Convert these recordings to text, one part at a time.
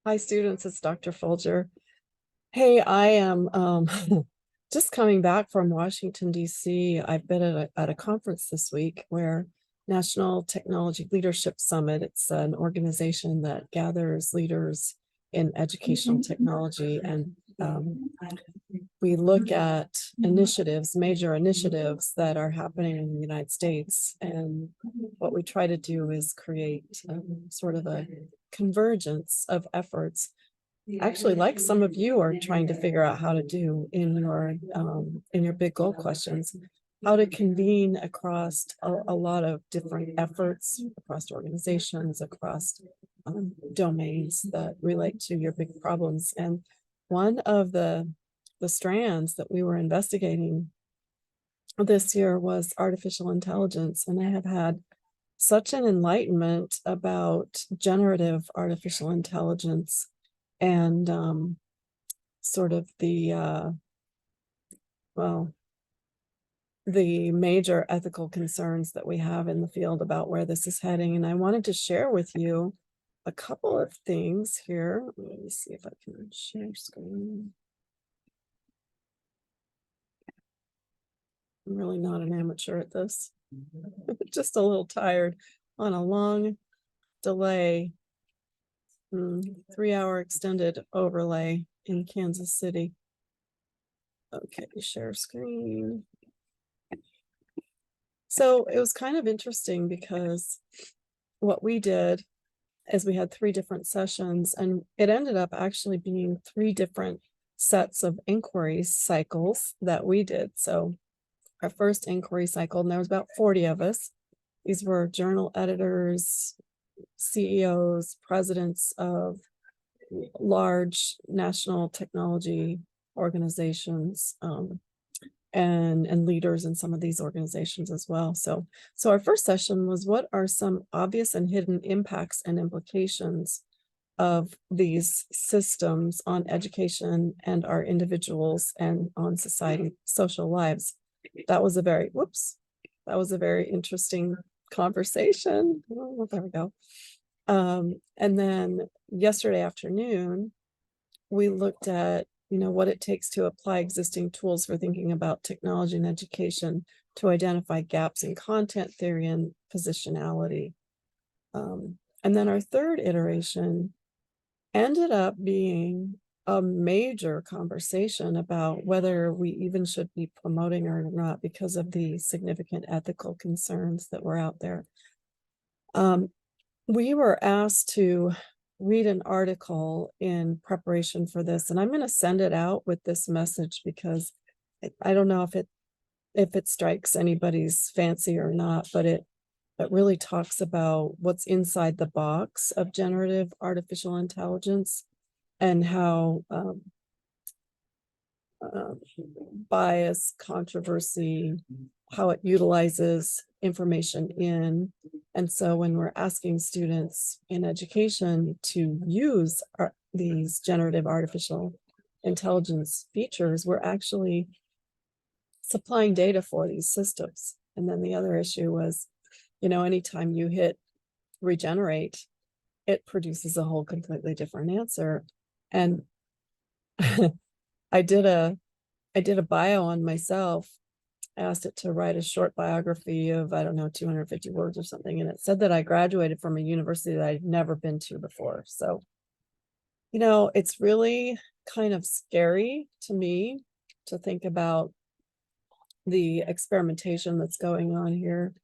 Hi, students. It's Dr. Folger. Hey, I am just coming back from Washington, D.C. I've been at a conference this week where National Technology Leadership Summit. It's an organization that gathers leaders in educational technology, and we look at initiatives, major initiatives that are happening in the United States. And what we try to do is create sort of a convergence of efforts, actually, like some of you are trying to figure out how to do in your big goal questions, how to convene across a lot of different efforts across organizations, across domains that relate to your big problems. And one of the strands that we were investigating this year was artificial intelligence, and I have had such an enlightenment about generative artificial intelligence and sort of the major ethical concerns that we have in the field about where this is heading. And I wanted to share with you a couple of things here. Let me see if I can share screen. I'm really not an amateur at this. Just a little tired on a long delay, 3-hour extended overlay in Kansas City. Okay, share screen. So it was kind of interesting because what we did is we had 3 different sessions, and it ended up actually being 3 different sets of inquiry cycles that we did. So our first inquiry cycle, and there was about 40 of us. These were journal editors, CEOs, presidents of large national technology organizations, and leaders in some of these organizations as well. So our first session was, what are some obvious and hidden impacts and implications of these systems on education and our individuals and on society, social lives? That was a very interesting conversation. Oh, there we go. And then yesterday afternoon, we looked at what it takes to apply existing tools for thinking about technology and education to identify gaps in content theory and positionality. And then our third iteration ended up being a major conversation about whether we even should be promoting or not because of the significant ethical concerns that were out there. We were asked to read an article in preparation for this, and I'm going to send it out with this message because I don't know if it strikes anybody's fancy or not, but it really talks about what's inside the box of generative artificial intelligence and how bias, controversy, how it utilizes information in. And so when we're asking students in education to use these generative artificial intelligence features, we're actually supplying data for these systems. And then the other issue was, anytime you hit regenerate, it produces a whole completely different answer. And I did a bio on myself. I asked it to write a short biography of, 250 words or something. And it said that I graduated from a university that I'd never been to before. So, it's really kind of scary to me to think about the experimentation that's going on here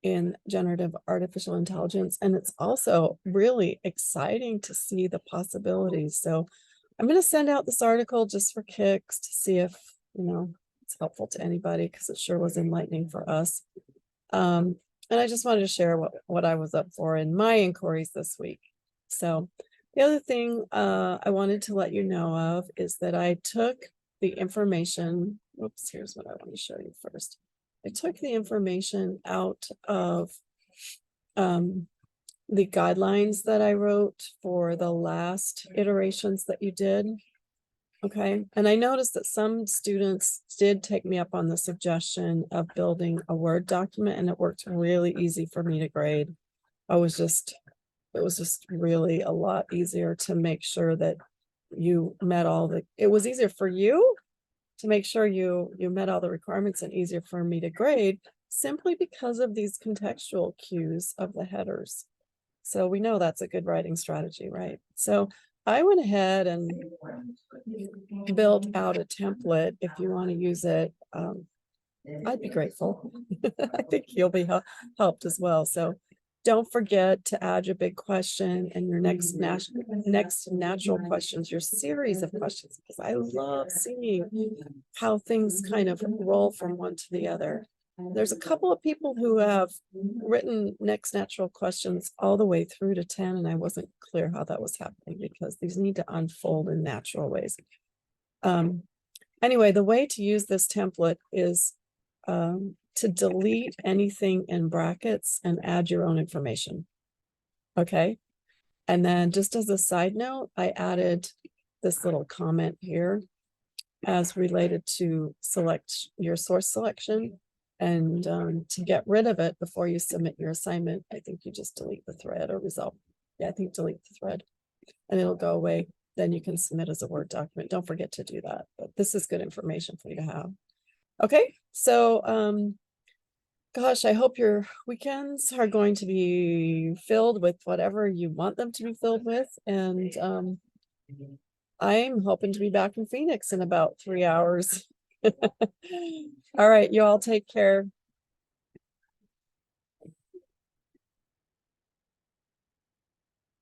in generative artificial intelligence. And it's also really exciting to see the possibilities. So I'm going to send out this article just for kicks to see if, it's helpful to anybody, because it sure was enlightening for us. And I just wanted to share what I was up for in my inquiries this week. So the other thing I wanted to let you know of is that I took the information. Oops, here's what I want to show you first. I took the information out of the guidelines that I wrote for the last iterations that you did. Okay, and I noticed that some students did take me up on the suggestion of building a Word document, and it worked really easy for me to grade. I was just it was just really a lot easier to make sure that you met it was easier for you to make sure you met all the requirements and easier for me to grade simply because of these contextual cues of the headers. So we know that's a good writing strategy, right? So I went ahead and built out a template. If you want to use it, I'd be grateful. I think you'll be helped as well. So don't forget to add your big question and your next natural questions, your series of questions, because I love seeing how things kind of roll from one to the other. There's a couple of people who have written next natural questions all the way through to 10, and I wasn't clear how that was happening because these need to unfold in natural ways. Anyway, the way to use this template is to delete anything in brackets and add your own information. Okay. And then just as a side note, I added this little comment here as related to select your source selection. And to get rid of it before you submit your assignment, I think you just delete the thread or resolve. Yeah, I think delete the thread and it'll go away. Then you can submit as a Word document. Don't forget to do that. But this is good information for you to have. Okay, so gosh, I hope your weekends are going to be filled with whatever you want them to be filled with. And I'm hoping to be back in Phoenix in about 3 hours. All right, you all take care.